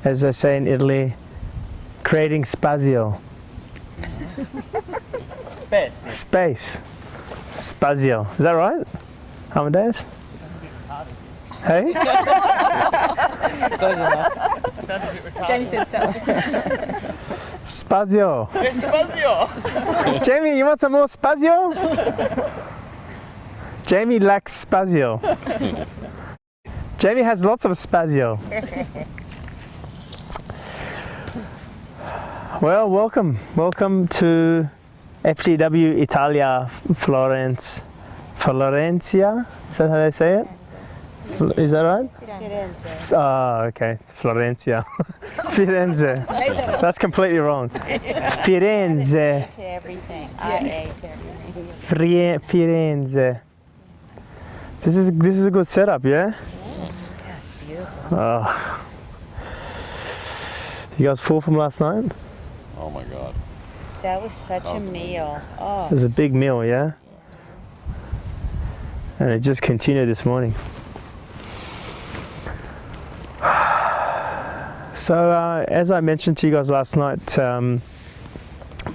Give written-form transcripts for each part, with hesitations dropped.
as they say in Italy, creating spazio. Space. Spazio. Is that right? Amadeus? Hey? Jamie said so. Spazio. Spazio! Jamie, you want some more spazio? Jamie lacks spazio. Jamie has lots of spazio. Well, welcome. Welcome to FTW Italia, Florence. Florencia? Is that how they say it? Is that right? Firenze. Oh, okay. It's Florencia. Firenze. That's completely wrong. Firenze. To everything. IA to everything. Firenze. This is a good setup, yeah? Yes, beautiful. Oh. You guys full from last night? Oh my God. That was such a meal. Oh. It was a big meal, yeah? And it just continued this morning. So, as I mentioned to you guys last night,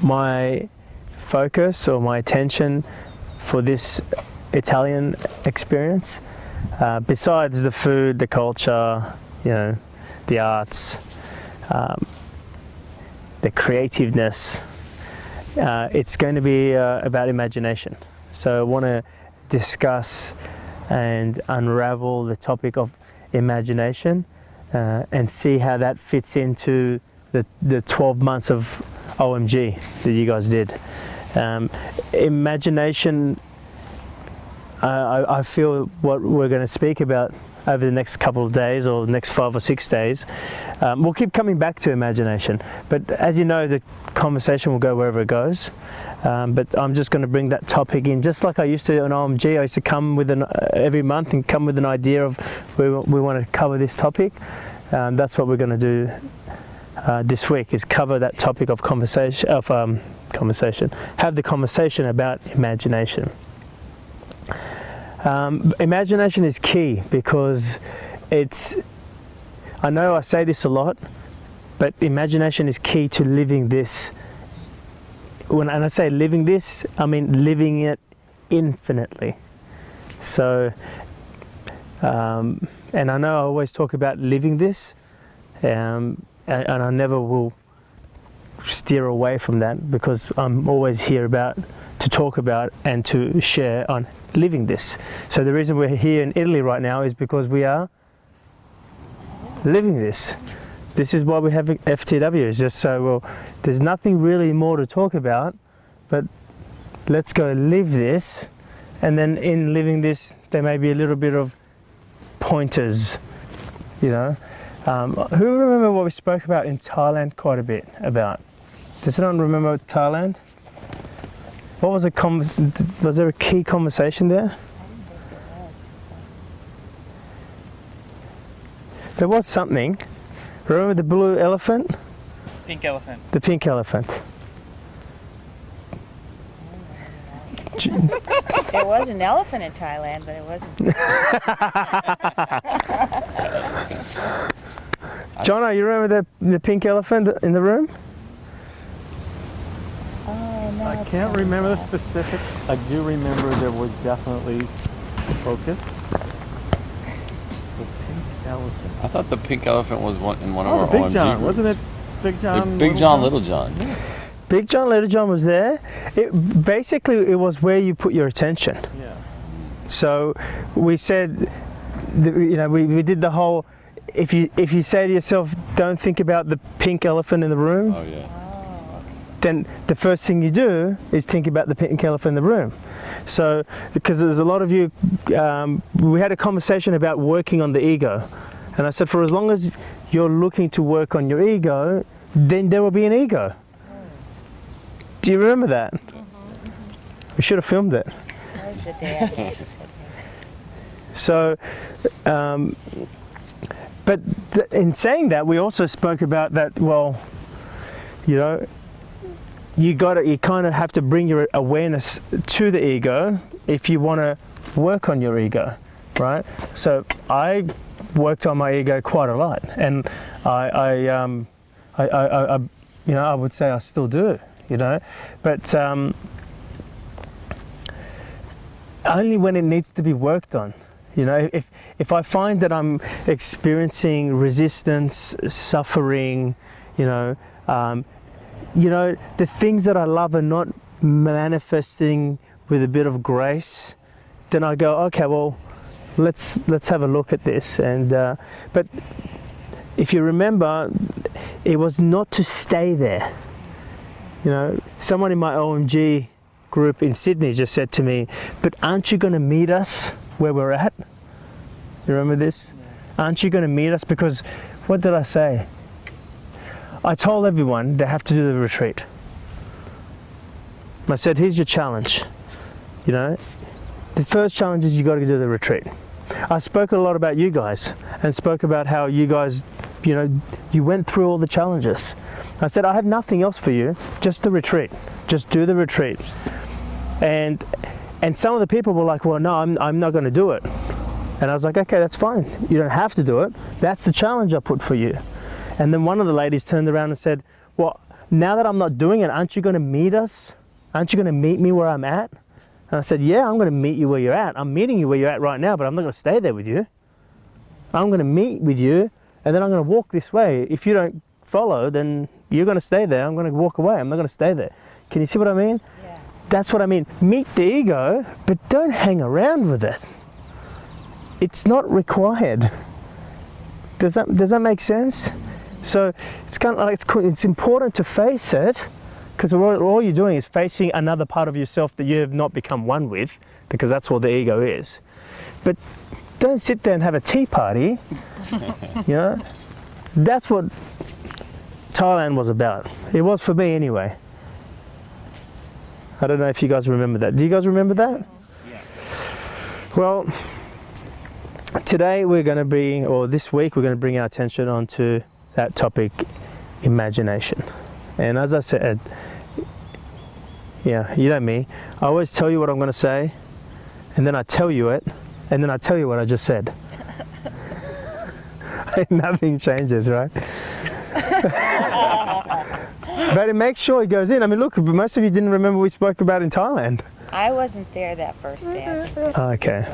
my focus or my attention for this Italian experience, besides the food, the culture, you know, the arts, the creativeness, it's going to be about imagination. So I want to discuss and unravel the topic of imagination and see how that fits into the 12 months of OMG that you guys did. Imagination, I feel what we're going to speak about over the next couple of days or the next 5 or 6 days, we'll keep coming back to imagination, but as you know, the conversation will go wherever it goes. But I'm just going to bring that topic in, just like I used to on OMG. I used to come with every month and come with an idea of where we want to cover this topic. That's what we're going to do this week, is cover that topic of conversation, have the conversation about imagination. Imagination is key because I know I say this a lot, but imagination is key to living this. And I say living this, I mean living it infinitely. So, and I know I always talk about living this, and I never will steer away from that, because I'm always here to talk about and to share on living this. So the reason we're here in Italy right now is because we are living this. This is why we have FTW, is just so, well, there's nothing really more to talk about, but let's go live this, and then in living this there may be a little bit of pointers, you know. Who remember what we spoke about in Thailand quite a bit about? Does anyone remember Thailand? What was was there a key conversation there? There was something. Remember the blue elephant? Pink elephant. The pink elephant. There was an elephant in Thailand, but it wasn't. Jono, you remember the pink elephant in the room? Oh, no, I can't remember the specifics. I do remember there was definitely focus. The pink elephant. I thought the pink elephant was in one of Oh, our Big OMG John, groups. wasn't it? Big John. Big John, Little John. Yeah. Big John, Little John was there. Basically, it was where you put your attention. Yeah. So we said, you know, we did the whole. If you say to yourself, don't think about the pink elephant in the room, Oh yeah. then the first thing you do is think about the pink elephant in the room. So, because there's a lot of you, we had a conversation about working on the ego, and I said, for as long as you're looking to work on your ego, then there will be an ego. Do you remember that? We should have filmed it. That was the day I lost it. So, but in saying that, we also spoke about that, well, you know, you kind of have to bring your awareness to the ego if you want to work on your ego, right? So I worked on my ego quite a lot, and I would say I still do, but only when it needs to be worked on. If I find that I'm experiencing resistance, suffering, the things that I love are not manifesting with a bit of grace, then I go, okay, well, let's have a look at this. And but if you remember, it was not to stay there. Someone in my OMG group in Sydney just said to me, but aren't you going to meet us where we're at? You remember this? Yeah. Aren't you going to meet us? Because what did I say? I told everyone they have to do the retreat. I said, here's your challenge. The first challenge is you got to do the retreat. I spoke a lot about you guys and spoke about how you guys, you went through all the challenges. I said, I have nothing else for you, just the retreat. Just do the retreat. And some of the people were like, well, no, I'm not going to do it. And I was like, okay, that's fine. You don't have to do it. That's the challenge I put for you. And then one of the ladies turned around and said, well, now that I'm not doing it, aren't you going to meet us? Aren't you going to meet me where I'm at? And I said, yeah, I'm going to meet you where you're at. I'm meeting you where you're at right now, but I'm not going to stay there with you. I'm going to meet with you, and then I'm going to walk this way. If you don't follow, then you're going to stay there. I'm going to walk away. I'm not going to stay there. Can you see what I mean? Yeah. That's what I mean. Meet the ego, but don't hang around with it. It's not required. Does that make sense? So it's kind of like it's important to face it, because all you're doing is facing another part of yourself that you have not become one with, because that's what the ego is. But don't sit there and have a tea party. That's what Thailand was about. It was for me anyway. I don't know if you guys remember that. Do you guys remember that? Yeah. Well, today this week we're going to bring our attention onto that topic, imagination. And as I said, yeah, you know me, I always tell you what I'm going to say, and then I tell you it, and then I tell you what I just said. Nothing changes, right? But it makes sure it goes in. I mean, look, most of you didn't remember we spoke about in Thailand. I wasn't there that first day. Okay.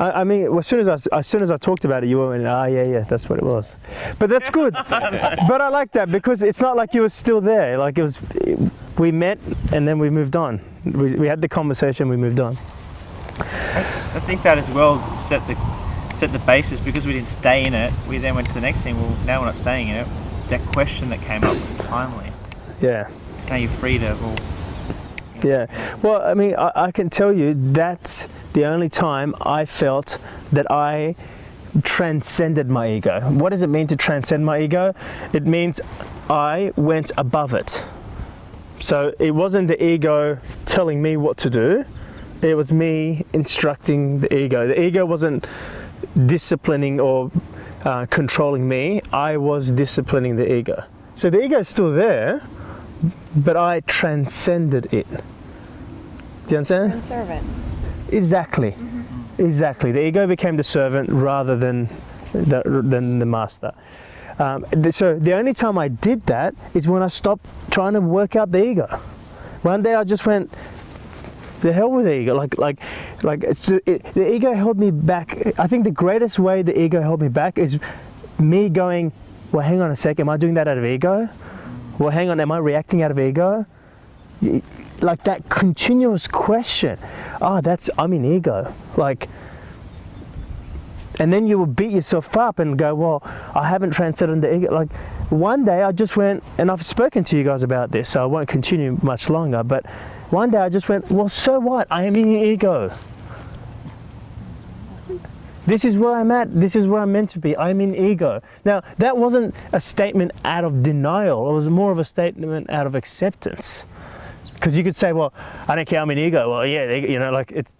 I mean, as soon as I talked about it, you went, yeah, that's what it was. But that's good. But I like that, because it's not like you were still there. Like we met and then we moved on. We had the conversation, we moved on. I think that as well set the basis, because we didn't stay in it. We then went to the next thing. Well, now we're not staying in it. That question that came up was timely. Yeah. Now you're free to. Yeah. Well, I mean, I can tell you that's the only time I felt that I transcended my ego. What does it mean to transcend my ego? It means I went above it. So it wasn't the ego telling me what to do. It was me instructing the ego. The ego wasn't disciplining or controlling me. I was disciplining the ego. So the ego is still there, but I transcended it. Do you understand? And servant. Exactly. Mm-hmm. Exactly. The ego became the servant rather than the master. So the only time I did that is when I stopped trying to work out the ego. One day I just went, the hell with the ego. The ego held me back. I think the greatest way the ego held me back is me going, well, hang on a sec, am I doing that out of ego? Well, hang on, am I reacting out of ego? Like that continuous question. I'm in ego. And then you will beat yourself up and go, well, I haven't transcended the ego. Like one day I just went, and I've spoken to you guys about this, so I won't continue much longer, but one day I just went, well, so what? I am in ego. This is where I'm at. This is where I'm meant to be. I'm in ego. Now, that wasn't a statement out of denial. It was more of a statement out of acceptance. Because you could say, well, I don't care, I'm in ego. Well, yeah,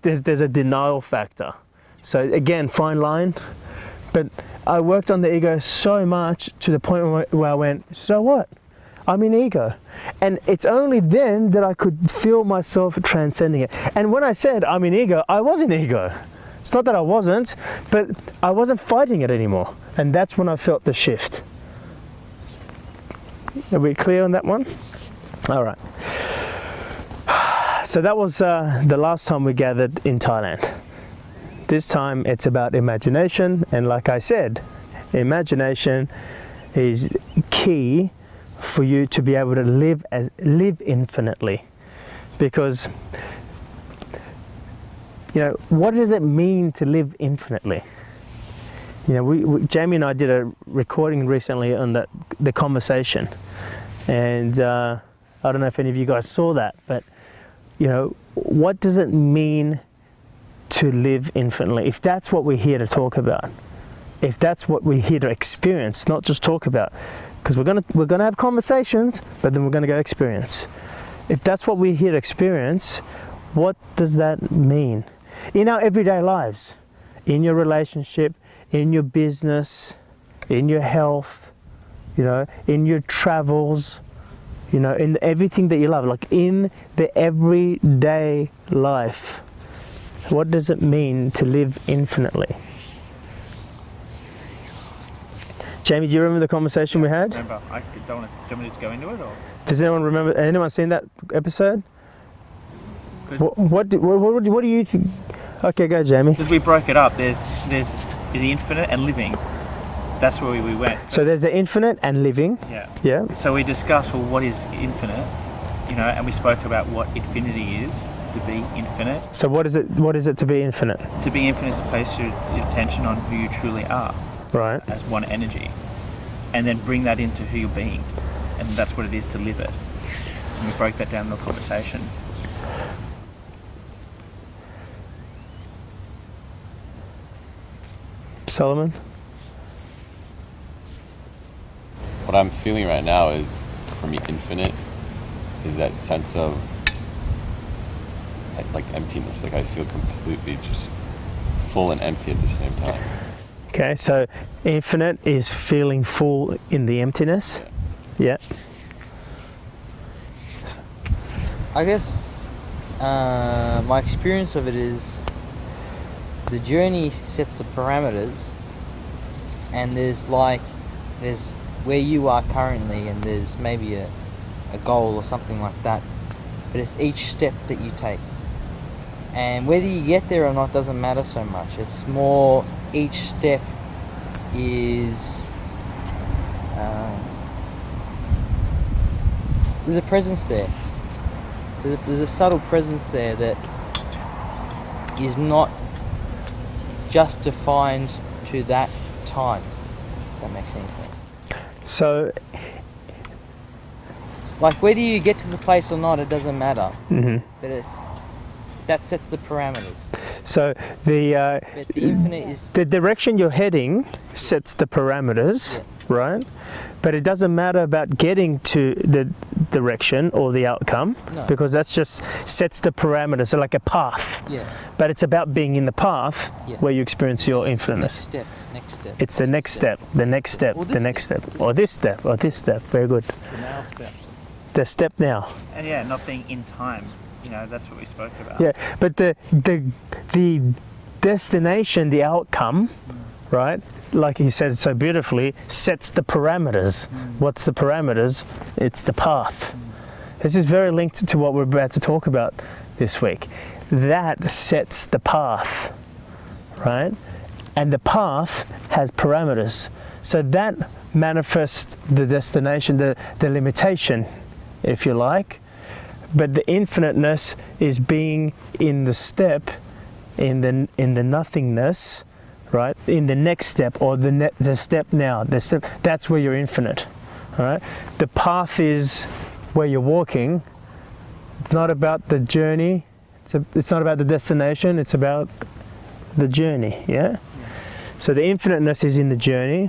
there's a denial factor. So again, fine line. But I worked on the ego so much to the point where I went, so what? I'm in ego. And it's only then that I could feel myself transcending it. And when I said I'm in ego, I was in ego. It's not that I wasn't, but I wasn't fighting it anymore. And that's when I felt the shift. Are we clear on that one? All right. So that was the last time we gathered in Thailand. This time it's about imagination, and like I said, imagination is key for you to be able to live infinitely. Because, you know, what does it mean to live infinitely? You know, Jamie and I did a recording recently on the conversation, and I don't know if any of you guys saw that, but you know, what does it mean to live infinitely? If that's what we're here to talk about, if that's what we're here to experience, not just talk about, because we're gonna have conversations, but then we're gonna go experience. If that's what we're here to experience, what does that mean in our everyday lives, in your relationship, in your business, in your health, you know, in your travels, you know, in everything that you love, like in the everyday life? What does it mean to live infinitely? Jamie, do you remember the conversation we had? Remember, I don't want to, do you want me to go into it, or? Does anyone remember? Anyone seen that episode? What do you think? Okay, go, Jamie. Because we broke it up. There's the infinite and living. That's where we went. So there's the infinite and living. Yeah. Yeah. So we discussed, well, what is infinite, you know, and we spoke about what infinity is, to be infinite. So what is it to be infinite? To be infinite is to place your attention on who you truly are, Right. as one energy, and then bring that into who you're being, and that's what it is to live it. And we broke that down in the conversation. Solomon? What I'm feeling right now is, for me, infinite is that sense of like emptiness. Like I feel completely just full and empty at the same time. Okay, so infinite is feeling full in the emptiness. Yeah. I guess my experience of it is the journey sets the parameters, and there's where you are currently, and there's maybe a goal or something like that, but it's each step that you take, and whether you get there or not doesn't matter so much. It's more each step is there's a presence there. There's a subtle presence there that is not just defined to that time, if that makes any sense. So, like whether you get to the place or not, it doesn't matter. mhm. But that sets the parameters. So the But the infinite is the direction you're heading sets the parameters, right? But it doesn't matter about getting to the direction or the outcome, No. because that's just sets the parameters, so like a path. yeah. But it's about being in the path Yeah. where you experience your Next infiniteness. step. Next step. It's the next step, the next step, Or the this next step. step, or this step, or this step. Very good. The now step. The step now. And yeah, not being in time. You know, that's what we spoke about. Yeah, but the destination, the outcome, right? Like he said so beautifully, sets the parameters. What's the parameters? It's the path. This is very linked to what we're about to talk about this week. That sets the path, right? And the path has parameters. So that manifests the destination, the limitation, if you like. But the infiniteness is being in the step, in the nothingness, right? In the next step, or the step now. The step, that's where you're infinite, all right? The path is where you're walking. It's not about the journey. It's not about the destination. It's about the journey, yeah? So the infiniteness is in the journey.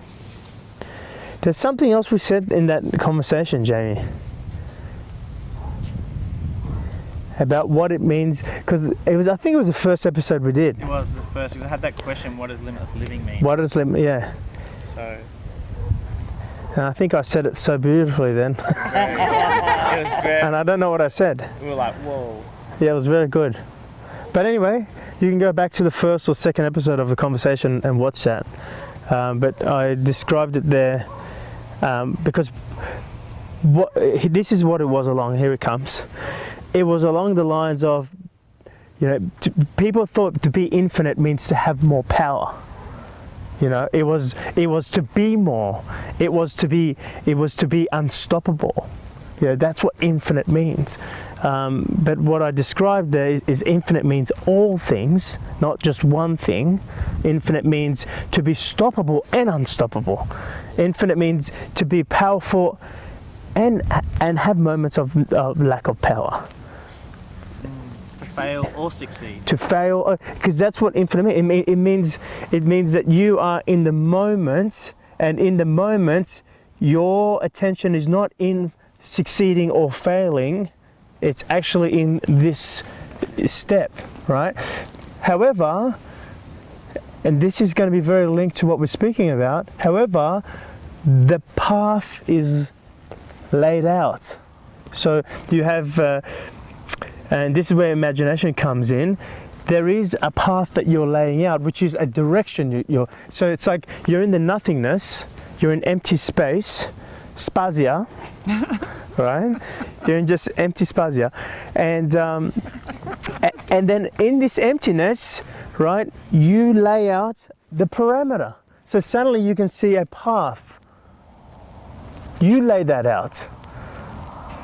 There's something else we said in that conversation, Jamie, about what it means, because I think it was the first episode we did. It was the first, because I had that question, what does limitless living mean? What does yeah. So, And I think I said it so beautifully then. it was great. And I don't know what I said. We were like, whoa. Yeah, it was very good. But anyway, You can go back to the first or second episode of the conversation and watch that. But I described it there because this is what it was along. Here it comes. It was along the lines of, people thought to be infinite means to have more power. It was to be more. It was to be unstoppable. That's what infinite means. But what I described there is infinite means all things, not just one thing. Infinite means to be stoppable and unstoppable. Infinite means to be powerful and have moments of lack of power. To fail or succeed. To fail, because that's what infinite means. It means that you are in the moment, and in the moment, your attention is not in succeeding or failing. It's actually in this step, right? However, and this is going to be very linked to what we're speaking about. However, the path is laid out. So you have. And this is where imagination comes in. There is a path that you're laying out, which is a direction. So it's like you're in the nothingness, you're in empty space, spazia, right? You're in just empty spazia. And then in this emptiness, right, you lay out the parameter. So suddenly you can see a path. You lay that out.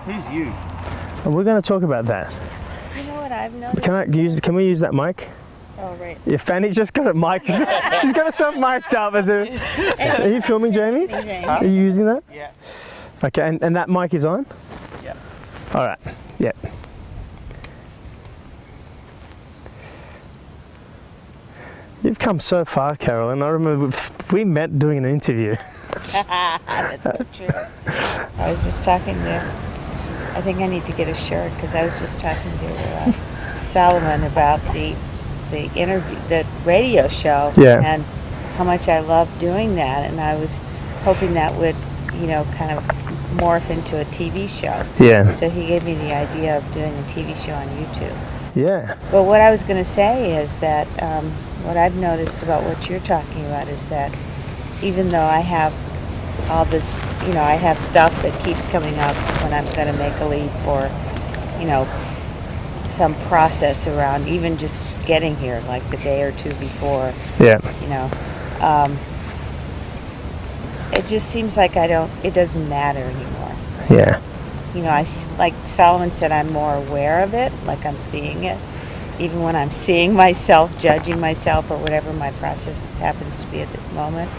Who's you? And we're going to talk about that. You know what I've noticed? Can we use that mic? Oh, right. Yeah, Fanny's just got it mic'd. She's got herself mic'd up as a. Are you filming, Jamie? Are you using that? Yeah. Okay, and that mic is on? Yeah. All right. Yeah. You've come so far, Carolyn. I remember we met doing an interview. That's so true. I was just talking to, I think I need to get a shirt because I was just talking to Solomon about the interview, the radio show, and how much I love doing that, and I was hoping that would, kind of morph into a TV show. Yeah. So he gave me the idea of doing a TV show on YouTube. Yeah. But what I was going to say is that what I've noticed about what you're talking about is that even though I have all this, I have stuff that keeps coming up when I'm going to make a leap or, some process around even just getting here, like the day or two before. Yeah. It just seems like it doesn't matter anymore. Yeah. Like Solomon said, I'm more aware of it, like I'm seeing it. Even when I'm seeing myself, judging myself, or whatever my process happens to be at the moment.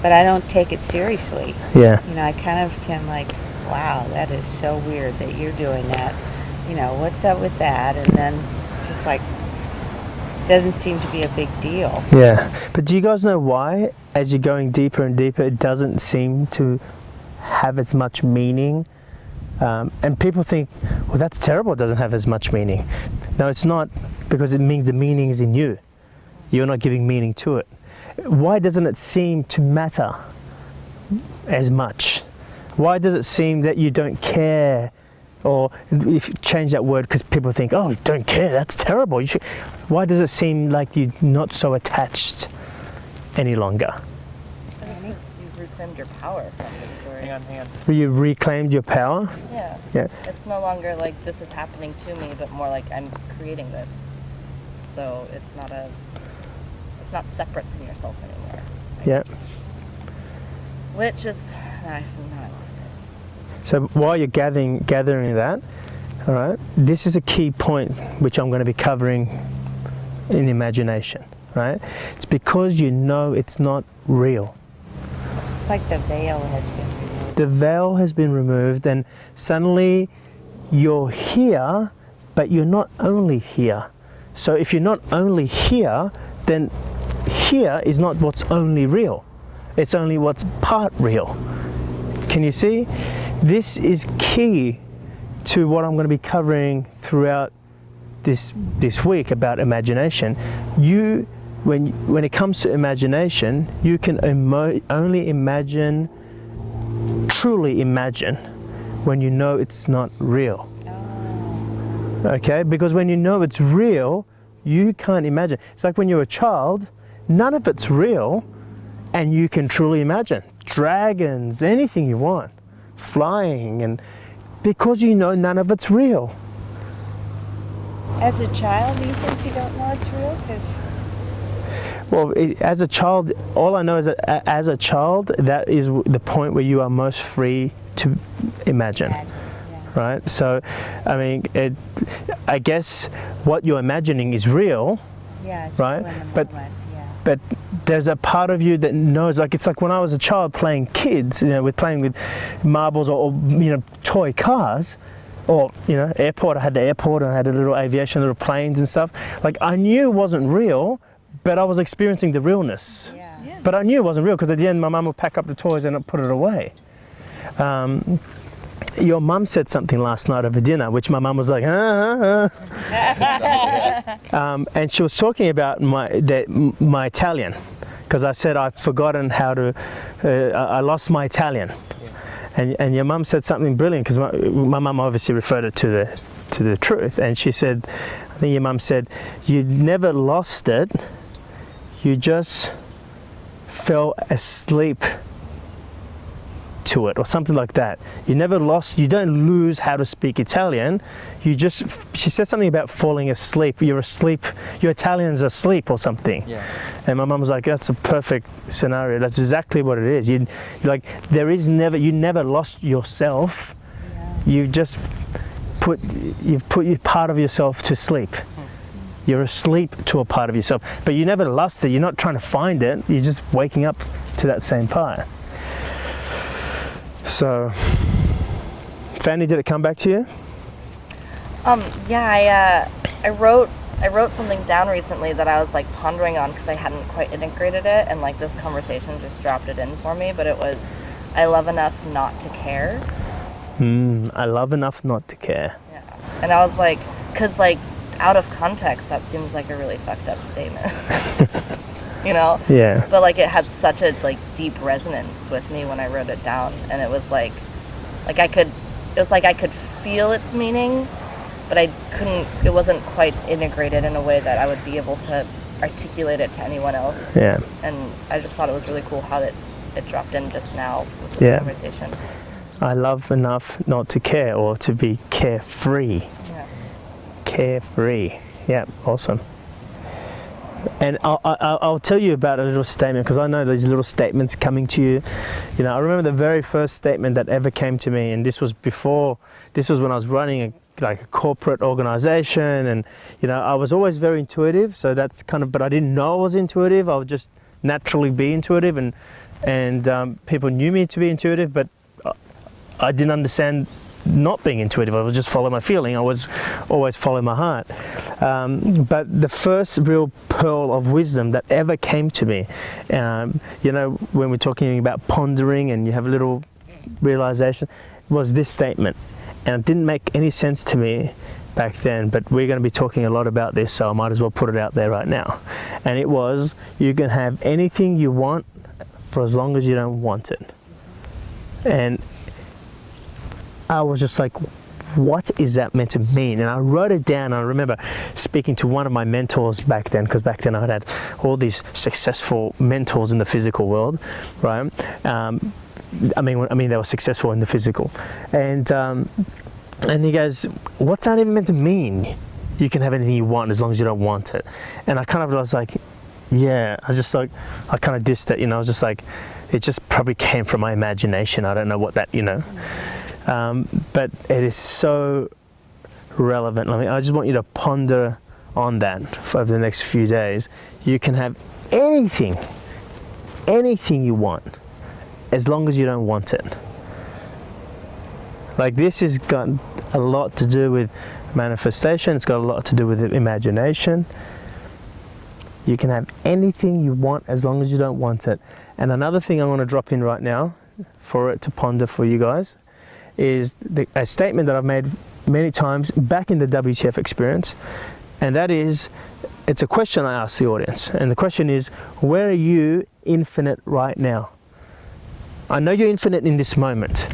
But I don't take it seriously. Yeah. I kind of can wow, that is so weird that you're doing that. What's up with that? And then it's just doesn't seem to be a big deal. Yeah. But do you guys know why, as you're going deeper and deeper, it doesn't seem to have as much meaning? And people think, well, that's terrible, it doesn't have as much meaning. No, it's not, because it means the meaning is in you. You're not giving meaning to it. Why doesn't it seem to matter as much? Why does it seem that you don't care? Or if you change that word, because people think, oh, you don't care, that's terrible. Why does it seem like you're not so attached any longer? You've reclaimed your power from this story. Hang on. You reclaimed your power? Yeah. Yeah. It's no longer like this is happening to me, but more like I'm creating this. So it's not separate from yourself anymore. Yeah. Which is, I lost it. So while you're gathering that, all right, this is a key point which I'm going to be covering in imagination, right? It's because it's not real. It's like the veil has been removed. The veil has been removed, and suddenly you're here, but you're not only here. So if you're not only here, then here is not what's only real. It's only what's part real. Can you see? This is key to what I'm going to be covering throughout this week about imagination. When it comes to imagination, you can only imagine, truly imagine, when you know it's not real. Okay? Because when you know it's real, you can't imagine. It's like when you're a child, none of it's real, and you can truly imagine dragons, anything you want, flying, and because you know none of it's real. As a child, do you think you don't know it's real? Because Well, as a child, all I know is that as a child, that is the point where you are most free to imagine. Right? So, I mean, I guess what you're imagining is real, it's right? real in the But moment, but there's a part of you that knows, like it's like when I was a child playing kids, with playing with marbles or toy cars, or airport. I had the airport and I had a little aviation, little planes and stuff. Like I knew it wasn't real, but I was experiencing the realness. Yeah. But I knew it wasn't real because at the end my mum would pack up the toys and put it away. Your mum said something last night over dinner, which my mum was like, and she was talking about my Italian, because I said I've forgotten how to, I lost my Italian, and your mum said something brilliant, because my mum obviously referred it to the truth, and she said, I think your mum said, you never lost it, you just fell asleep to it, or something like that. You never lost, you don't lose how to speak Italian, she said something about falling asleep, you're asleep, your Italian's asleep or something. Yeah. And my mum was like, that's a perfect scenario, that's exactly what it is. You never lost yourself, you've just put your part of yourself to sleep. You're asleep to a part of yourself, but you never lost it, you're not trying to find it, you're just waking up to that same part. So, Fanny, did it come back to you? Yeah, I wrote something down recently that I was like pondering on because I hadn't quite integrated it, and like this conversation just dropped it in for me. But it was, I love enough not to care. I love enough not to care. Yeah, and I was like, because like out of context, that seems like a really fucked up statement. Yeah. But like it had such a like deep resonance with me when I wrote it down, and it was like I could feel its meaning, but I couldn't. It wasn't quite integrated in a way that I would be able to articulate it to anyone else. Yeah. And I just thought it was really cool how it dropped in just now with this conversation. I love enough not to care, or to be carefree. Yeah. Carefree. Yeah. Awesome. And I'll tell you about a little statement, because I know these little statements coming to you. I remember the very first statement that ever came to me, and this was when I was running a corporate organization, and I was always very intuitive, so that's but I didn't know I was intuitive. I would just naturally be intuitive, and people knew me to be intuitive, but I didn't understand not being intuitive. I would just follow my feeling. I was always follow my heart. But the first real pearl of wisdom that ever came to me, when we're talking about pondering and you have a little realization, was this statement. And it didn't make any sense to me back then, but we're going to be talking a lot about this, so I might as well put it out there right now. And it was, you can have anything you want for as long as you don't want it. And I was just like, what is that meant to mean? And I wrote it down. I remember speaking to one of my mentors back then, because back then I had all these successful mentors in the physical world, right? I mean, they were successful in the physical, and he goes, "What's that even meant to mean? You can have anything you want as long as you don't want it." And I kind of was like, "Yeah." I kind of dissed it. I was just like, it just probably came from my imagination. I don't know what that, but it is so relevant. I just want you to ponder on that over the next few days. You can have anything you want, as long as you don't want it. Like, this has got a lot to do with manifestation. It's got a lot to do with imagination. You can have anything you want as long as you don't want it. And another thing I want to drop in right now for it to ponder for you guys is a statement that I've made many times back in the WTF experience, and that is, it's a question I ask the audience, and the question is, where are you infinite right now? I know you're infinite in this moment,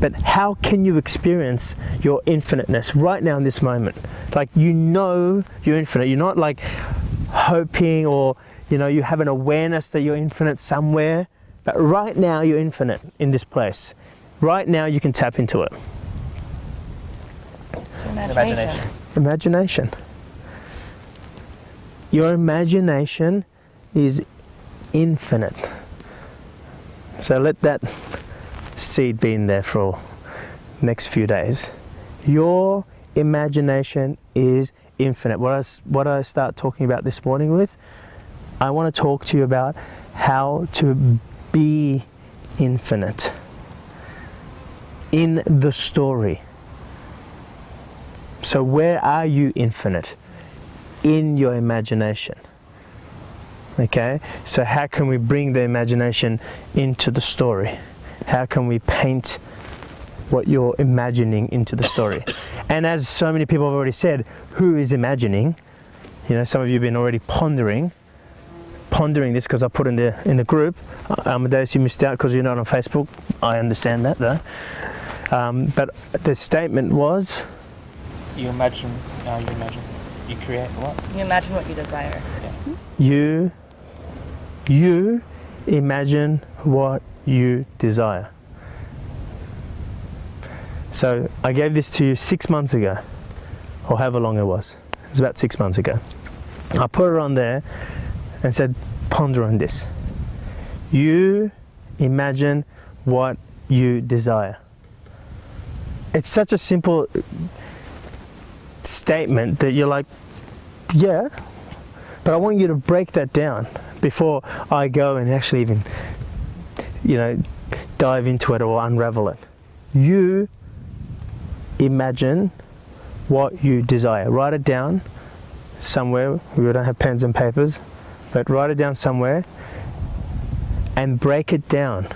but how can you experience your infiniteness right now in this moment? Like, you know you're infinite. You're not like hoping, or you have an awareness that you're infinite somewhere, but right now you're infinite in this place. Right now you can tap into it. Imagination. Your imagination is infinite. So let that seed be in there for next few days. Your imagination is infinite. What I start talking about this morning with, I want to talk to you about how to be infinite in the story. So where are you infinite? In your imagination. Okay, so how can we bring the imagination into the story? How can we paint what you're imagining into the story? And as so many people have already said, who is imagining? Some of you have been already pondering this, because I put in the group. Amadeus, you missed out because you're not on Facebook. I understand that though. But the statement was, You imagine, you create what? You imagine what you desire. You imagine what you desire. So I gave this to you 6 months ago, or however long it was. It was about 6 months ago. I put it on there and said, ponder on this. You imagine what you desire. It's such a simple statement that you're like, yeah, but I want you to break that down before I go and actually even, dive into it or unravel it. You imagine what you desire. Write it down somewhere. We don't have pens and papers, but write it down somewhere and break it down.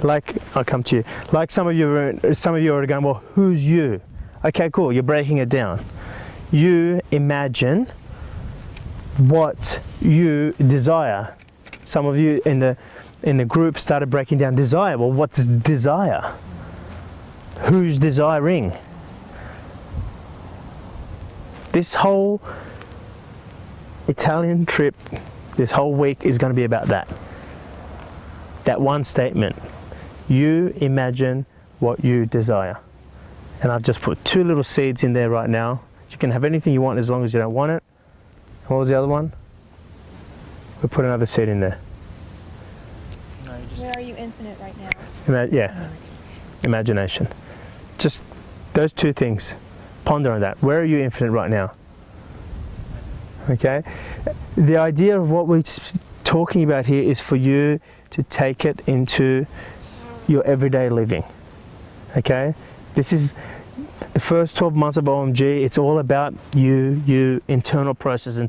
Like, I'll come to you. Like some of you are already going, well, who's you? Okay, cool. You're breaking it down. You imagine what you desire. Some of you in the group started breaking down desire. Well, what's desire? Who's desiring? This whole Italian trip, this whole week is going to be about that. That one statement. You imagine what you desire. And I've just put 2 little seeds in there right now. You can have anything you want as long as you don't want it. What was the other one? We'll put another seed in there. Where are you infinite right now? Yeah, imagination. Just those 2 things. Ponder on that. Where are you infinite right now? Okay? The idea of what we're talking about here is for you to take it into your everyday living. Okay? This is the first 12 months of OMG. It's all about you, internal process. And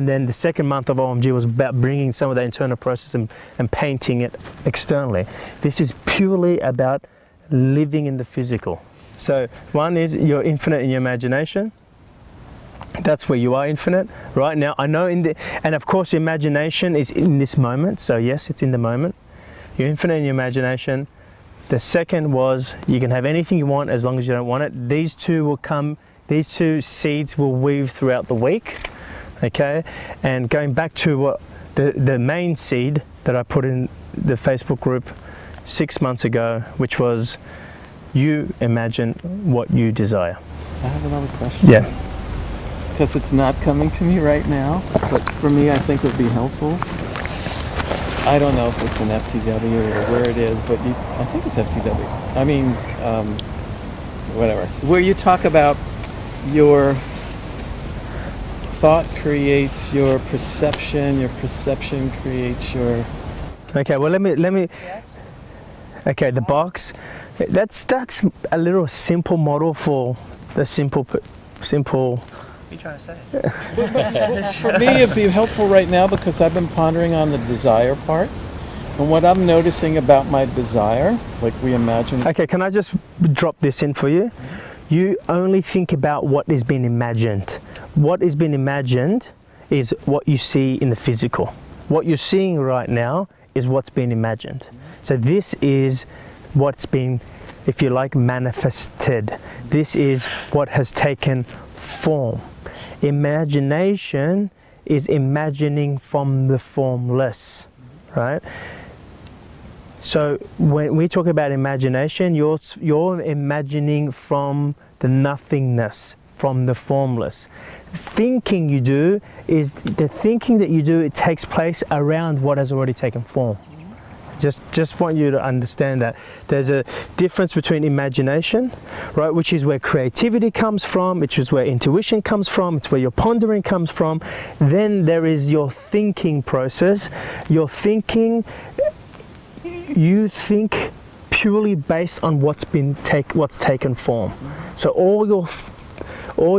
then the second month of OMG was about bringing some of that internal process and painting it externally. This is purely about living in the physical. So one is you're infinite in your imagination. That's where you are infinite right now. I know and of course your imagination is in this moment. So yes, it's in the moment. You're infinite in your imagination. The second was you can have anything you want as long as you don't want it. These 2 seeds will weave throughout the week. Okay? And going back to what the main seed that I put in the Facebook group 6 months ago, which was you imagine what you desire. I have another question. Yeah. Because it's not coming to me right now, but for me I think would be helpful. I don't know if it's an FTW or where it is, but I think it's FTW. I mean, whatever. Where you talk about your thought creates your perception creates your... Okay, well let me. Okay, the box. That's a little simple model for the simple. What are you trying to say? For me, it'd be helpful right now because I've been pondering on the desire part. And what I'm noticing about my desire, like we imagine... Okay, can I just drop this in for you? You only think about what has been imagined. What has been imagined is what you see in the physical. What you're seeing right now is what's been imagined. So this is what's been, if you like, manifested. This is what has taken form. Imagination is imagining from the formless, right? So when we talk about imagination, you're imagining from the nothingness, from the formless. Thinking you do is the thinking that you do, it takes place around what has already taken form. Just want you to understand that there's a difference between imagination, right, which is where creativity comes from, which is where intuition comes from, it's where your pondering comes from. Then there is your thinking process. Your thinking, you think purely based on what's taken form. So all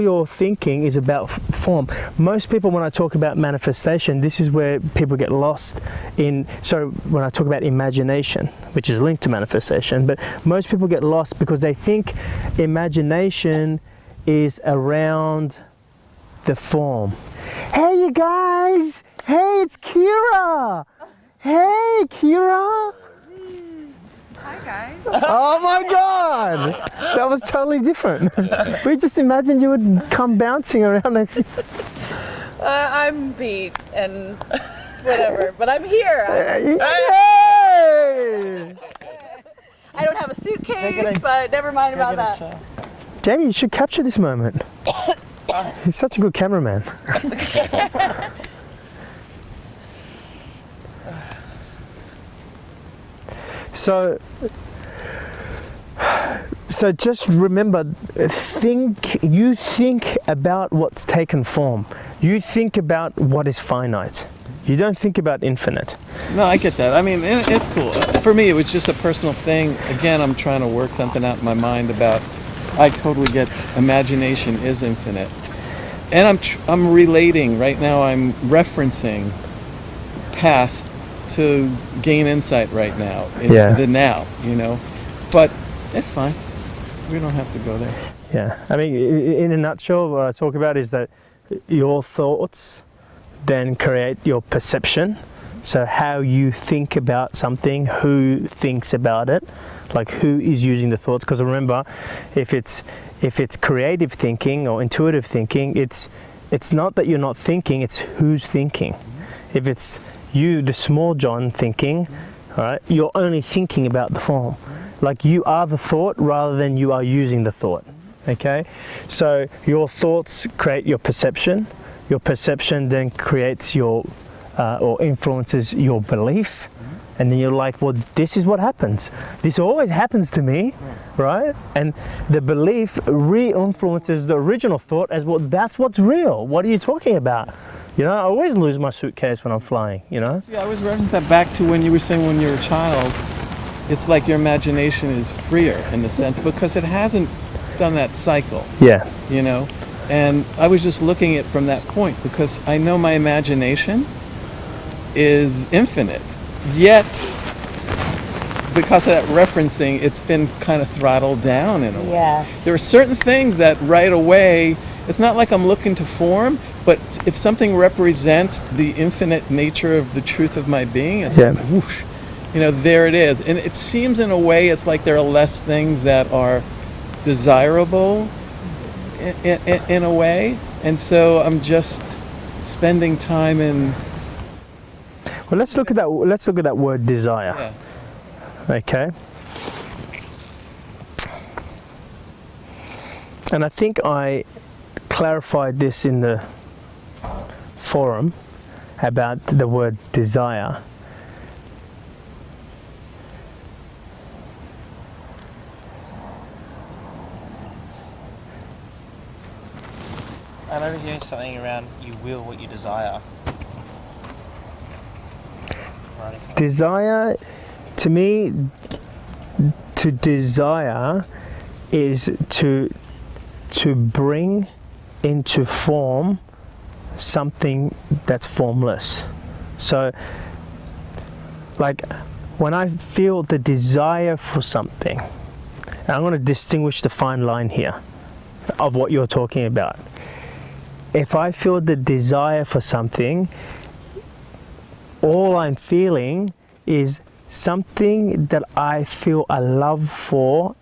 your thinking is about form. Most people, when I talk about manifestation, this is where people get lost in. So when I talk about imagination, which is linked to manifestation, but most people get lost because they think imagination is around the form. Hey you guys! Hey, it's Kira! Hey Kira! Hi guys. Oh my God! That was totally different. We just imagined you would come bouncing around. I'm beat and whatever, but I'm here. Hey! I don't have a suitcase, but never mind about that. Jamie, you should capture this moment. He's such a good cameraman. So just remember, you think about what's taken form. You think about what is finite. You don't think about infinite. No, I get that. I mean, it's cool. For me, it was just a personal thing. Again, I'm trying to work something out in my mind about, I totally get imagination is infinite. And I'm relating, right now I'm referencing past to gain insight right now, in the now, you know. But it's fine. We don't have to go there. Yeah, I mean, in a nutshell, what I talk about is that your thoughts then create your perception. So how you think about something, who thinks about it, like who is using the thoughts. Because remember, if it's creative thinking or intuitive thinking, it's not that you're not thinking, it's who's thinking. If it's you, the small John, thinking, all right, you're only thinking about the form. Like you are the thought rather than you are using the thought. Okay, so your thoughts create your perception. Your perception then creates your or influences your belief, and then you're like, well, this is what happens. This always happens to me, right? And the belief re-influences the original thought as well. That's what's real. What are you talking about? You know, I always lose my suitcase when I'm flying, you know? See, I was referencing that back to when you were saying when you were a child, it's like your imagination is freer in the sense because it hasn't done that cycle. Yeah. You know? And I was just looking at it from that point because I know my imagination is infinite. Yet, because of that referencing, it's been kind of throttled down in a way. Yes. There are certain things that right away, it's not like I'm looking to form, but if something represents the infinite nature of the truth of my being, it's like whoosh, you know, there it is. And it seems in a way it's like there are less things that are desirable in a way. And so I'm just spending time in... Well, let's look at that word desire. Yeah. Okay. And I think I clarified this in the forum about the word desire. I remember hearing something around you will what you desire. Desire, to me, to desire is to bring into form something that's formless. So, like, when I feel the desire for something, and I'm going to distinguish the fine line here of what you're talking about. If I feel the desire for something, all I'm feeling is something that I feel a love for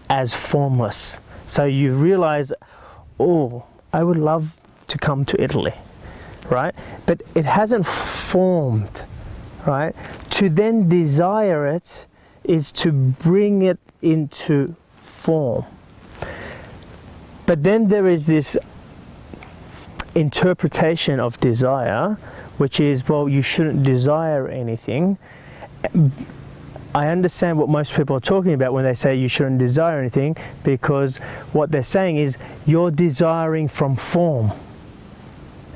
as formless. So you realize, oh, I would love to come to Italy, right? But it hasn't formed, right? To then desire it is to bring it into form. But then there is this interpretation of desire, which is, well, you shouldn't desire anything. I understand what most people are talking about when they say you shouldn't desire anything, because what they're saying is you're desiring from form.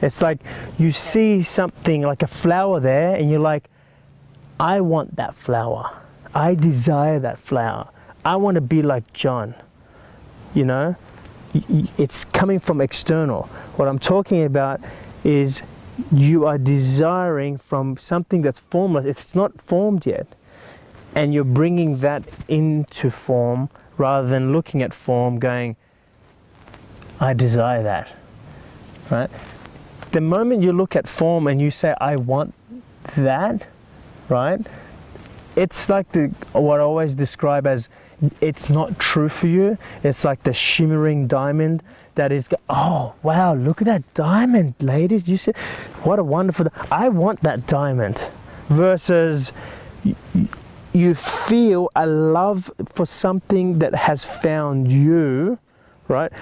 It's like you see something like a flower there and you're like, I want that flower. I desire that flower. I want to be like John. You know, it's coming from external. What I'm talking about is you are desiring from something that's formless. It's not formed yet. And you're bringing that into form rather than looking at form going, I desire that, right? The moment you look at form and you say, I want that, right? It's like what I always describe as, it's not true for you. It's like the shimmering diamond that is, oh, wow, look at that diamond, ladies. You see, what a wonderful, I want that diamond. Versus you feel a love for something that has found you, right?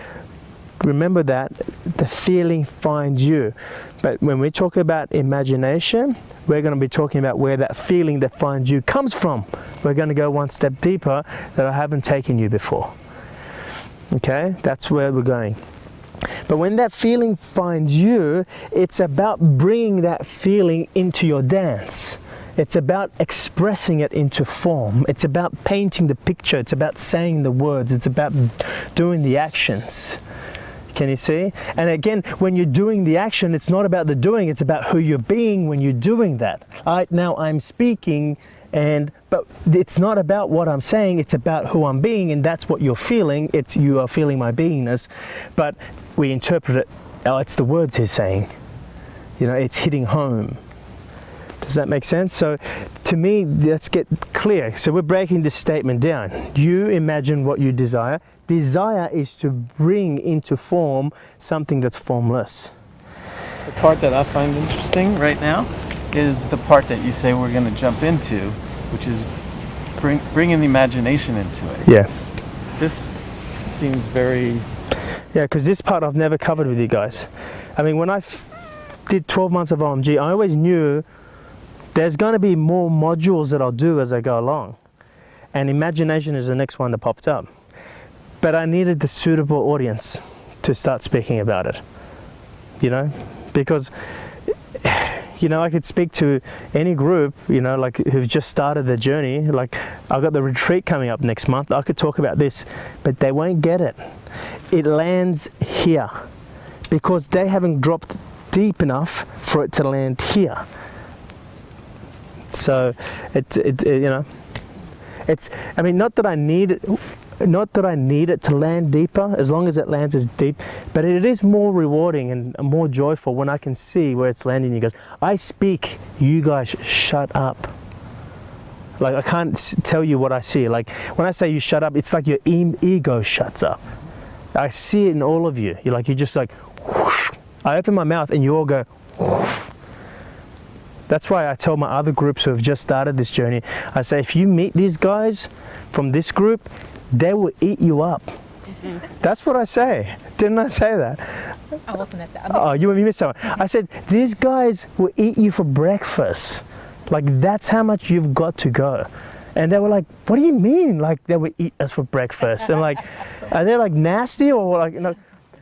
Remember that the feeling finds you. But when we talk about imagination, we're going to be talking about where that feeling that finds you comes from. We're going to go one step deeper that I haven't taken you before. Okay, that's where we're going. But when that feeling finds you, it's about bringing that feeling into your dance. It's about expressing it into form. It's about painting the picture. It's about saying the words. It's about doing the actions. Can you see? And again, when you're doing the action, it's not about the doing, it's about who you're being when you're doing that. Now I'm speaking, but it's not about what I'm saying, it's about who I'm being, and that's what you're feeling. It's you are feeling my beingness, but we interpret it, oh, it's the words he's saying. You know, it's hitting home. Does that make sense? So to me, let's get clear. So we're breaking this statement down. You imagine what you desire. Desire is to bring into form something that's formless. The part that I find interesting right now is the part that you say we're going to jump into, which is bringing the imagination into it. Yeah. This seems very... Yeah, because this part I've never covered with you guys. I mean, when I did 12 months of OMG, I always knew there's going to be more modules that I'll do as I go along. And imagination is the next one that popped up. But I needed the suitable audience to start speaking about it, you know, because, you know, I could speak to any group, you know, like who've just started their journey. Like I've got the retreat coming up next month. I could talk about this, but they won't get it. It lands here because they haven't dropped deep enough for it to land here. So you know, I mean, not that I need it to land deeper, as long as it lands as deep, but it is more rewarding and more joyful when I can see where it's landing. You guys, I speak, you guys shut up. Like I can't tell you what I see. Like when I say you shut up, it's like your ego shuts up. I see it in all of you. You're just like, whoosh. I open my mouth and you all go, whoosh. That's why I tell my other groups who have just started this journey, I say, if you meet these guys from this group, they will eat you up. That's what I say. Didn't I say that? I wasn't at that. Oh, you missed that one. I said, these guys will eat you for breakfast. Like, that's how much you've got to go. And they were like, what do you mean? Like, they would eat us for breakfast? And like, are they like nasty or like, you know?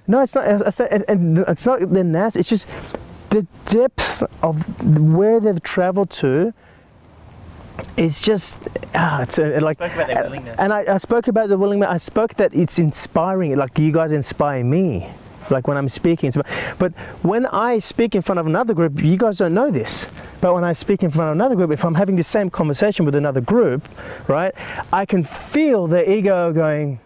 No, it's not. I said, and it's not they're nasty. It's just the depth of where they've traveled to is just, it's like, Spoke about their willingness. and I spoke about the willingness. I spoke that it's inspiring, like you guys inspire me, like when I'm speaking. But when I speak in front of another group, you guys don't know this, but when I speak in front of another group, if I'm having the same conversation with another group, right, I can feel the ego going,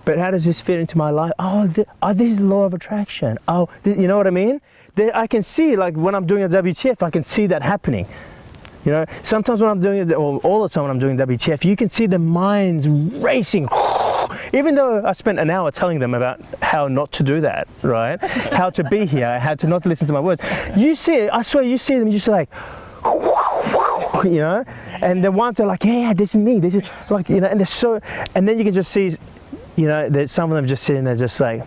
but how does this fit into my life? Oh, this is the law of attraction. Oh, you know what I mean? I can see, like when I'm doing a WTF, I can see that happening. You know, sometimes when I'm doing it, or all the time when I'm doing WTF, you can see the minds racing. Even though I spent an hour telling them about how not to do that, right? How to be here, how to not listen to my words. You see it, I swear you see them just like, you know? And the ones are like, yeah, this is me, this is like, you know, and they're so, and then you can just see, you know, that some of them just sitting there just like,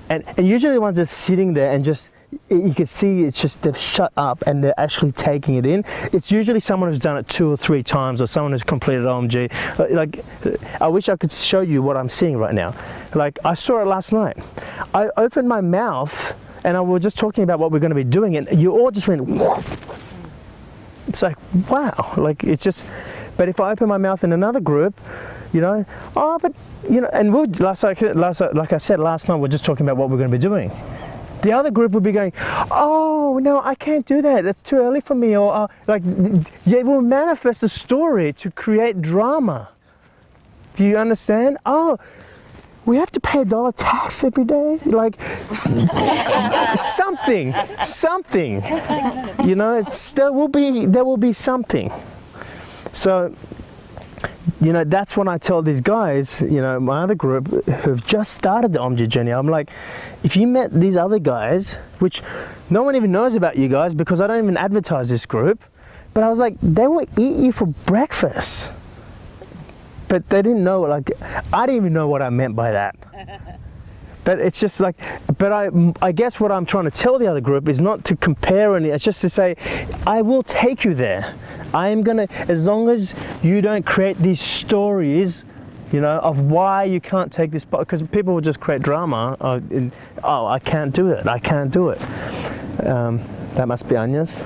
and usually the ones just sitting there and just, you can see it's just they've shut up and they're actually taking it in. It's usually someone who's done it 2 or 3 times, or someone who's completed OMG. Like, I wish I could show you what I'm seeing right now. Like, I saw it last night. I opened my mouth and I was just talking about what we're going to be doing, and you all just went woof. It's like, wow, like it's just, but if I open my mouth in another group, you know, oh, but, you know, and like I said last night, we're just talking about what we're going to be doing. The other group would be going, oh, no, I can't do that. That's too early for me. Or like, they will manifest a story to create drama. Do you understand? Oh, we have to pay $1 tax every day. Like, something. You know, there will be something. So, you know, that's when I tell these guys, you know, my other group who've just started the OMG journey, I'm like, if you met these other guys, which no one even knows about you guys because I don't even advertise this group, but I was like, they will eat you for breakfast. But they didn't know, like, I didn't even know what I meant by that. But it's just like, but I guess what I'm trying to tell the other group is not to compare any, it's just to say, I will take you there. I am gonna, as long as you don't create these stories, you know, of why you can't take this, because people will just create drama. Oh, I can't do it. I can't do it. That must be Anya's.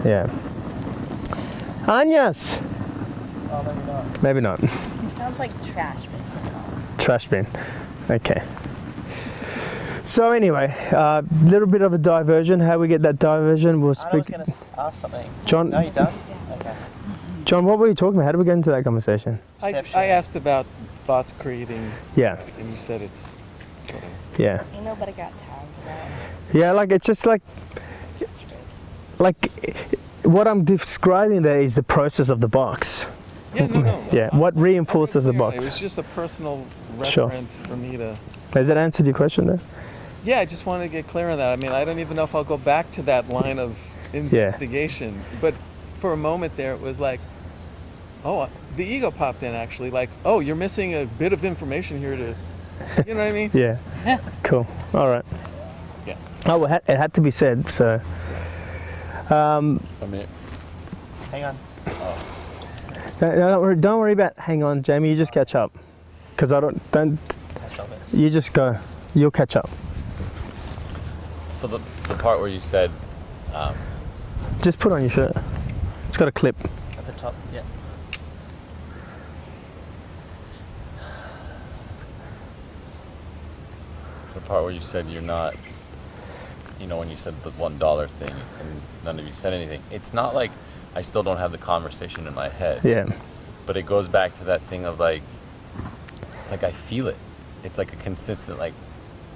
Yeah. Anya's. Oh, maybe not. Sounds like trash bin. Trash bin. Okay. So anyway, little bit of a diversion. How we get that diversion? We'll speak. I was going to ask something. John. No, you done? Okay. John, what were you talking about? How did we get into that conversation? I asked about thoughts creating. Yeah. And you said it's. Yeah. Ain't nobody got time for that. Yeah, like it's just like what I'm describing there is the process of the box. Yeah, no. Yeah. What reinforces the box? It was just a personal reference for me to. Has that answered your question there? Yeah, I just wanted to get clear on that. I mean, I don't even know if I'll go back to that line of investigation. Yeah. But for a moment there, it was like, oh, the ego popped in actually. Like, oh, you're missing a bit of information here to, you know what I mean? Yeah. Cool. All right. Yeah. Oh, well, it had to be said. So. Amir. Hang on. No, don't worry about. Hang on, Jamie. You just catch up, because I don't. You just go. You'll catch up. So the part where you said, just put on your shirt. It's got a clip. At the top, yeah. the part where you said you're not, you know, when you said the $1 thing and none of you said anything, it's not like I still don't have the conversation in my head. Yeah. But it goes back to that thing of like, it's like I feel it. It's like a consistent, like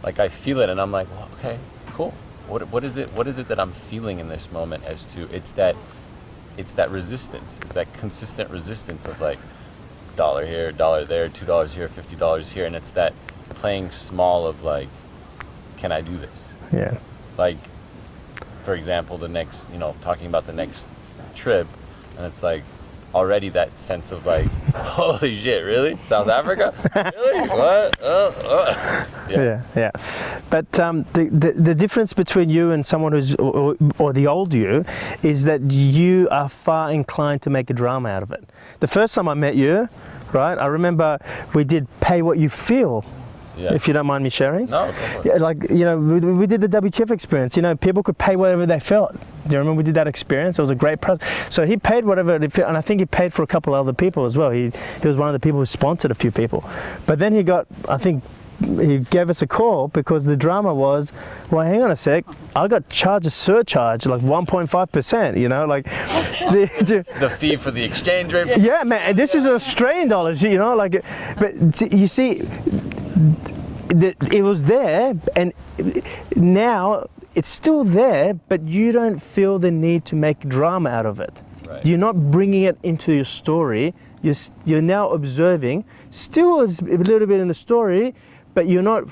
I feel it and I'm like, well, okay, cool. What is it that I'm feeling in this moment as to, it's that resistance. It's that consistent resistance of like $1 here, $1 there, $2 here, $50 here. And it's that playing small of like, can I do this? Yeah. Like, for example, the next, talking about the next trip, and it's like already that sense of like, holy shit, really? South Africa? Really? What? Yeah. But the difference between you and someone who's, or the old you, is that you are far inclined to make a drama out of it. The first time I met you, right, I remember we did Pay What You Feel. Yeah. If you don't mind me sharing. No, yeah, like, we did the WTF experience. People could pay whatever they felt. Do you remember we did that experience? It was a great process. So he paid whatever they felt, and I think he paid for a couple of other people as well. He was one of the people who sponsored a few people. But then he gave us a call because the drama was, well, hang on a sec, I got charged a surcharge, like 1.5%, like the fee for the exchange rate. Yeah, man, and this is Australian dollars, but you see, it was there, and now it's still there, but you don't feel the need to make drama out of it. Right. You're not bringing it into your story. You're now observing, still is a little bit in the story, but you're not,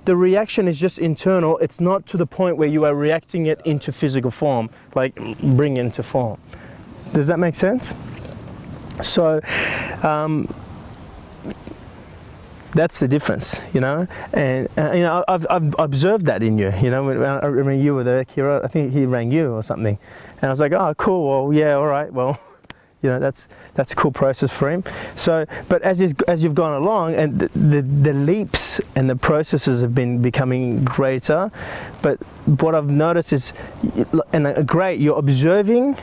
the reaction is just internal. It's not to the point where you are reacting it into physical form, like bring it into form. Does that make sense? So, that's the difference, you know, and you know, I've observed that in you. You know, when you were there, Kira, I think he rang you or something, and I was like, oh, cool. Well, yeah, all right. Well, you know, that's a cool process for him. So, but as you've gone along, and the leaps and the processes have been becoming greater, but what I've noticed is, and great, you're observing,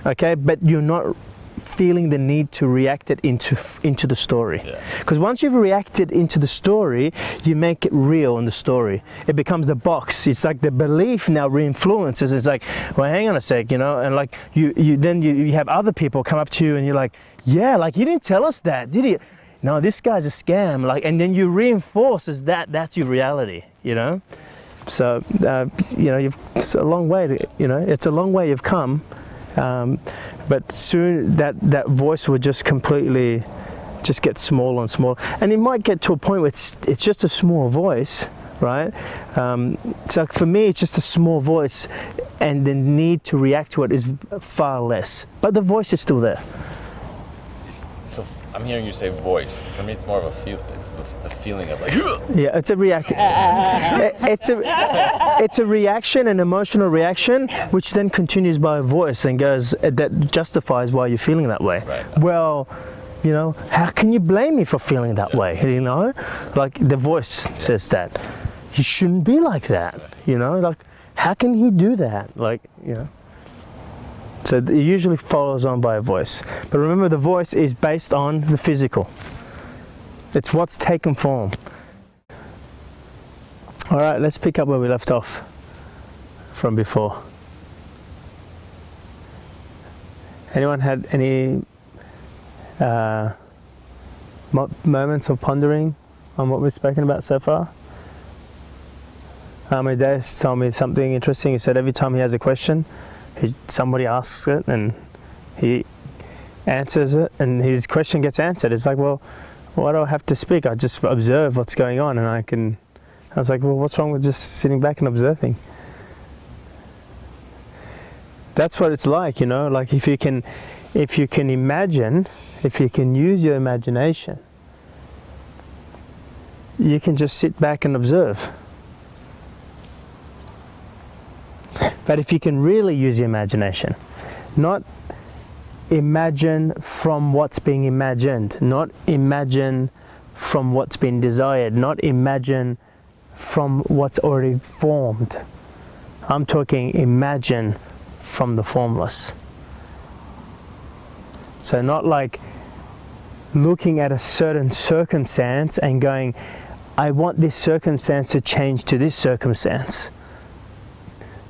okay, but you're not feeling the need to react it into the story. Because once you've reacted into the story, you make it real in the story. It becomes the box. It's like the belief now re-influences. It's like, well, hang on a sec, you know, and like you have other people come up to you and you're like, yeah, like you didn't tell us that, did you? No, this guy's a scam. Like, and then you reinforces that's your reality, you know. So you know, it's a long way to, you know, it's a long way you've come. But soon that voice will just completely just get smaller and smaller, and it might get to a point where it's just a small voice, right? So for me, it's just a small voice, and the need to react to it is far less, but the voice is still there. So I'm hearing you say voice. For me, it's more of a feel. It's the feeling of like. Yeah, it's a reaction. It's a reaction, an emotional reaction, which then continues by a voice and goes, that justifies why you're feeling that way. Right. Well, you know, how can you blame me for feeling that way? You know, like the voice says that you shouldn't be like that. You know, like how can he do that? Like, you know. So it usually follows on by a voice. But remember, the voice is based on the physical. It's what's taken form. All right, let's pick up where we left off from before. Anyone had any moments of pondering on what we've spoken about so far? My dad told me something interesting. He said every time he has a question, somebody asks it and he answers it, and his question gets answered. It's like, well, why do I have to speak? I just observe what's going on, and I was like, well, what's wrong with just sitting back and observing? That's what it's like, you know, like if you can imagine, if you can use your imagination, you can just sit back and observe. But if you can really use your imagination, not imagine from what's being imagined, not imagine from what's been desired, not imagine from what's already formed. I'm talking imagine from the formless. So not like looking at a certain circumstance and going, I want this circumstance to change to this circumstance.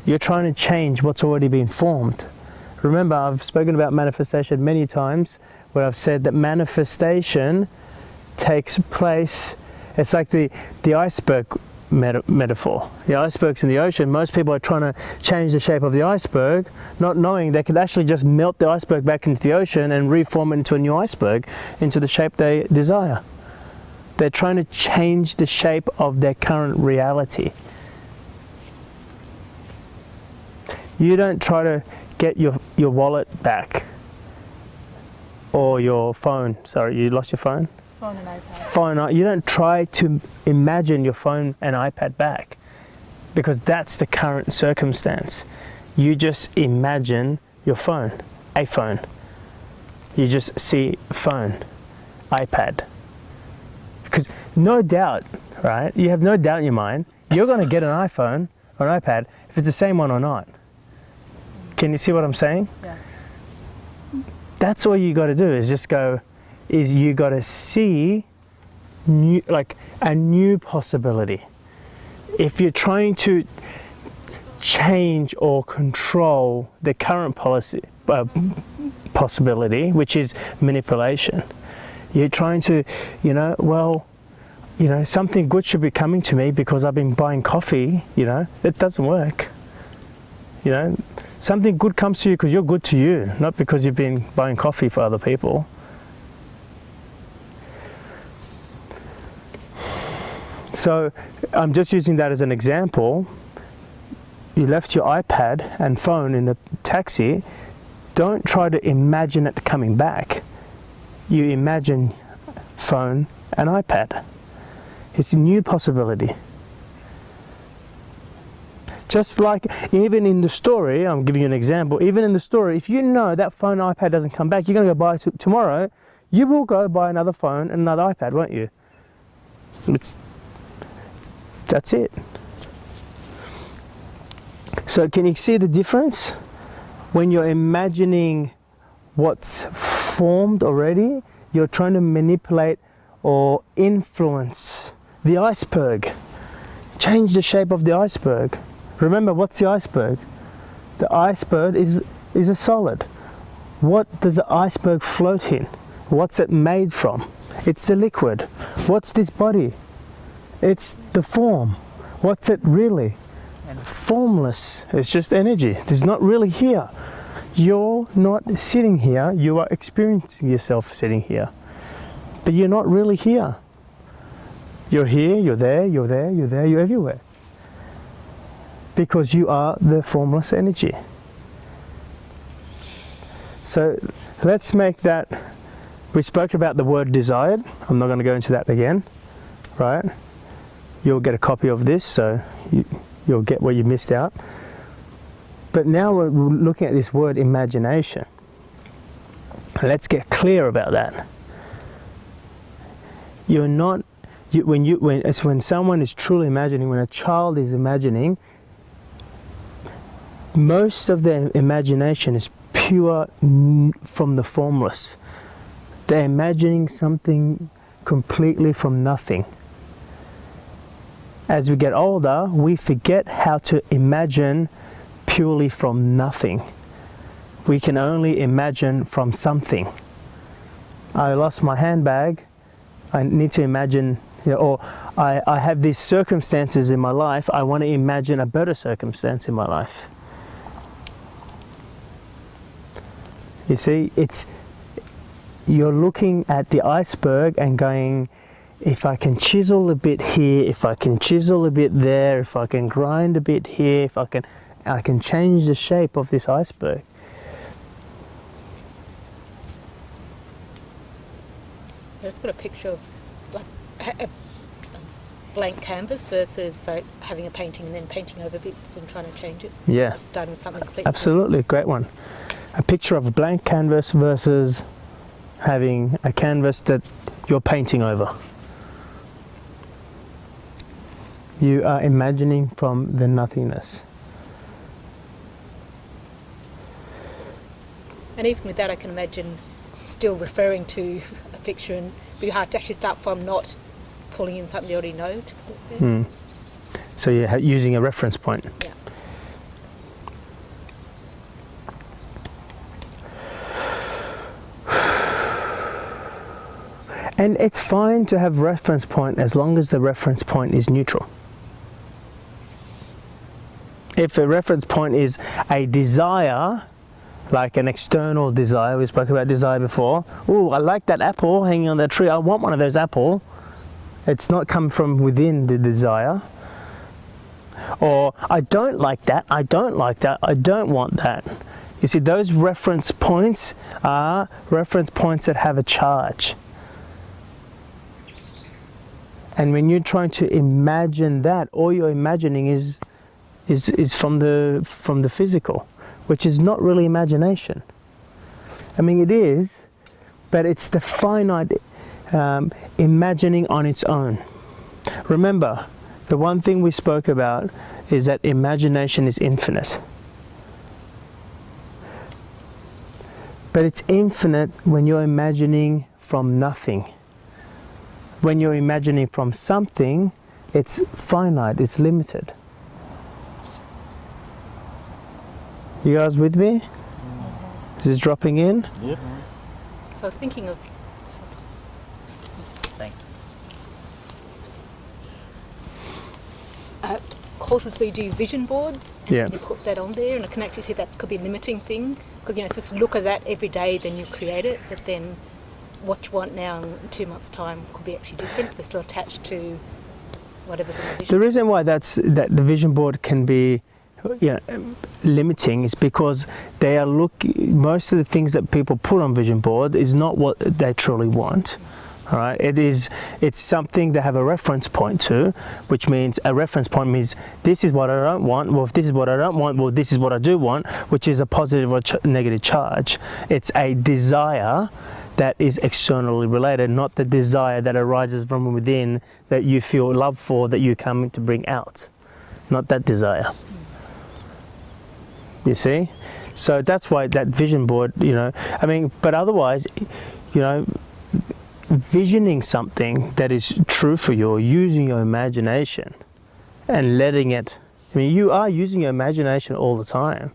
You're trying to change what's already been formed. Remember, I've spoken about manifestation many times, where I've said that manifestation takes place, it's like the iceberg metaphor. The iceberg's in the ocean. Most people are trying to change the shape of the iceberg, not knowing they could actually just melt the iceberg back into the ocean and reform it into a new iceberg, into the shape they desire. They're trying to change the shape of their current reality. You don't try to get your wallet back, or your phone. Sorry, you lost your phone? Phone and iPad. Phone. You don't try to imagine your phone and iPad back, because that's the current circumstance. You just imagine your phone, a phone. You just see phone, iPad. Because no doubt, right? You have no doubt in your mind, you're going to get an iPhone or an iPad if it's the same one or not. Can you see what I'm saying? Yes. That's all you got to do is just go, is you got to see like a new possibility. If you're trying to change or control the current possibility, which is manipulation, you're trying to, you know, something good should be coming to me because I've been buying coffee, you know, it doesn't work. You know, something good comes to you because you're good to you, not because you've been buying coffee for other people. So I'm just using that as an example. You left your iPad and phone in the taxi. Don't try to imagine it coming back. You imagine phone and iPad. It's a new possibility. Just like even in the story, I'm giving you an example, even in the story, if you know that phone, iPad doesn't come back, you're going to go buy it tomorrow, you will go buy another phone and another iPad, won't you? That's it. So can you see the difference? When you're imagining what's formed already, you're trying to manipulate or influence the iceberg. Change the shape of the iceberg. Remember, what's the iceberg? The iceberg is a solid. What does the iceberg float in? What's it made from? It's the liquid. What's this body? It's the form. What's it really? Formless. It's just energy. It's not really here. You're not sitting here. You are experiencing yourself sitting here. But you're not really here. You're here, you're there, you're there, you're there, you're everywhere. Because you are the formless energy. So let's make that, we spoke about the word desired. I'm not going to go into that again, right? You'll get a copy of this, so you'll get what you missed out. But now we're looking at this word imagination. Let's get clear about that. You're not, when someone is truly imagining, when a child is imagining, most of their imagination is pure from the formless. They're imagining something completely from nothing. As we get older, we forget how to imagine purely from nothing. We can only imagine from something. I lost my handbag. I need to imagine, you know, or I have these circumstances in my life. I want to imagine a better circumstance in my life. You see, you're looking at the iceberg and going, if I can chisel a bit here, if I can chisel a bit there, if I can grind a bit here, if I can change the shape of this iceberg. I just got a picture of like a blank canvas versus like having a painting and then painting over bits and trying to change it. Yeah. Starting with something completely Absolutely, great one. A picture of a blank canvas versus having a canvas that you're painting over. You are imagining from the nothingness. And even with that, I can imagine still referring to a picture, and it'd be hard to actually start from not pulling in something you already know to put there. So you're using a reference point. Yeah. And it's fine to have reference point as long as the reference point is neutral. If a reference point is a desire, like an external desire, we spoke about desire before. Oh, I like that apple hanging on that tree. I want one of those apples. It's not come from within the desire. Or I don't like that. I don't like that. I don't want that. You see, those reference points are reference points that have a charge. And when you're trying to imagine that, all you're imagining is from the physical, which is not really imagination. I mean, it is, but it's the finite imagining on its own. Remember, the one thing we spoke about is that imagination is infinite. But it's infinite when you're imagining from nothing. When you're imagining from something, it's finite, it's limited. You guys with me? Is this dropping in? Yep. So I was thinking of Thanks. courses we do vision boards, and Yeah. you put that on there, and I can actually see that could be a limiting thing, because you're supposed to look at that every day, then you create it, but then what you want now in 2 months' time could be actually different. We're still attached to whatever's in the vision. The reason why that the vision board can be limiting is because they are most of the things that people put on vision board is not what they truly want. All right, it's something they have a reference point to, which means a reference point means this is what I don't want. Well, if this is what I don't want, well, this is what I do want, which is a positive or negative charge. It's a desire that is externally related, not the desire that arises from within that you feel love for, that you're coming to bring out. Not that desire. You see? So that's why that vision board, but otherwise, visioning something that is true for you, or using your imagination and letting it, you are using your imagination all the time.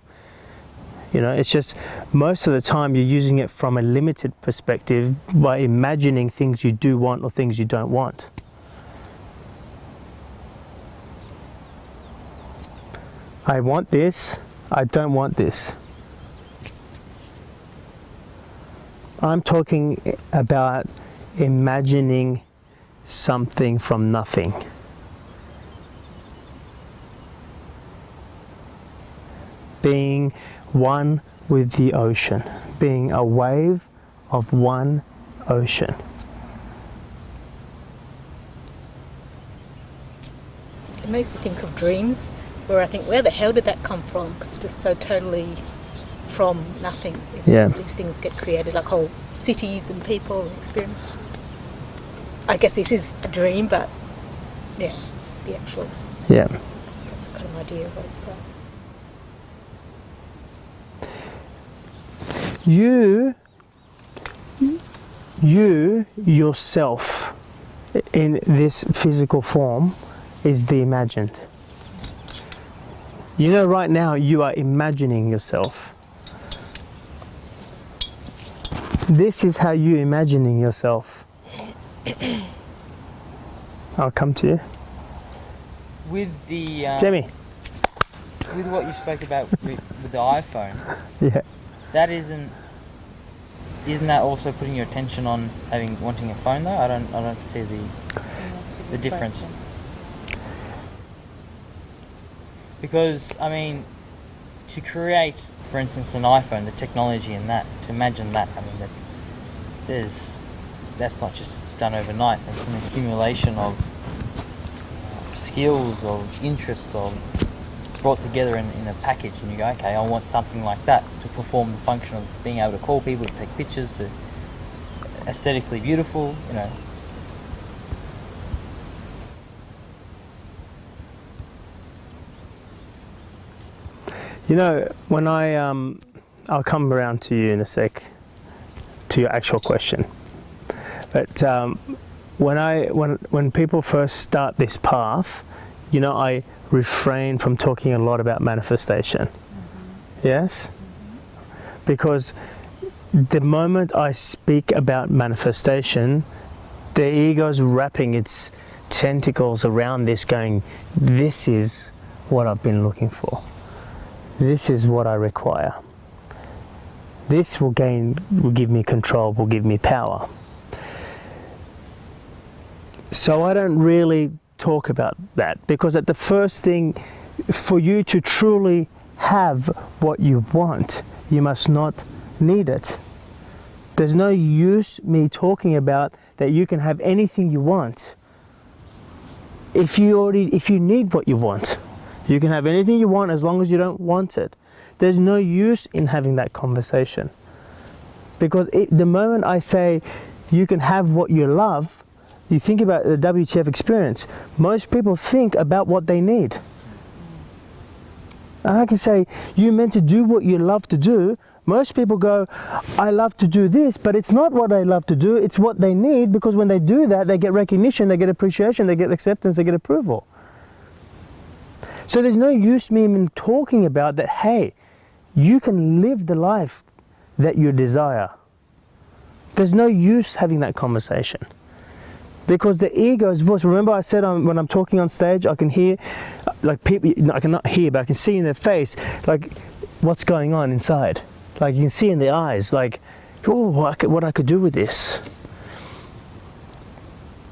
It's just most of the time you're using it from a limited perspective by imagining things you do want or things you don't want. I want this, I don't want this. I'm talking about imagining something from nothing. Being one with the ocean. Being a wave of one ocean. It makes me think of dreams, where I think, where the hell did that come from? Because it's just so totally from nothing. Yeah. These things get created, like whole cities and people and experiences. I guess this is a dream, but yeah, the actual. Yeah. That's kind of idea of what it's like. You yourself in this physical form is the imagined. Right now you are imagining yourself. This is how you're imagining yourself. I'll come to you. With the Jamie. With what you spoke about with the iPhone, Yeah. that isn't that also putting your attention on wanting a phone though? I don't see the difference. Because to create, for instance, an iPhone, the technology in that, to imagine that, that's not just done overnight. It's an accumulation of skills, of interests, brought together in a package, and you go, okay, I want something like that to perform the function of being able to call people, to take pictures, to aesthetically beautiful, When I'll come around to you in a sec, to your actual question. But when people first start this path, I refrain from talking a lot about manifestation. Mm-hmm. Yes? Mm-hmm. Because the moment I speak about manifestation, the ego's wrapping its tentacles around this, going, this is what I've been looking for. This is what I require. This will give me control, will give me power. So I don't really talk about that, because at the first thing, for you to truly have what you want, you must not need it. There's no use me talking about that you can have anything you want if you need what you want. You can have anything you want as long as you don't want it. There's no use in having that conversation. Because the moment I say you can have what you love, you think about the WTF experience. Most people think about what they need. And I can say, you're meant to do what you love to do. Most people go, I love to do this, but it's not what I love to do, it's what they need, because when they do that, they get recognition, they get appreciation, they get acceptance, they get approval. So there's no use me even talking about that, hey, you can live the life that you desire. There's no use having that conversation. Because the ego's voice, remember I said when I'm talking on stage, I can hear, like people, I cannot hear, but I can see in their face, like what's going on inside. Like you can see in their eyes, like, oh, what I could do with this.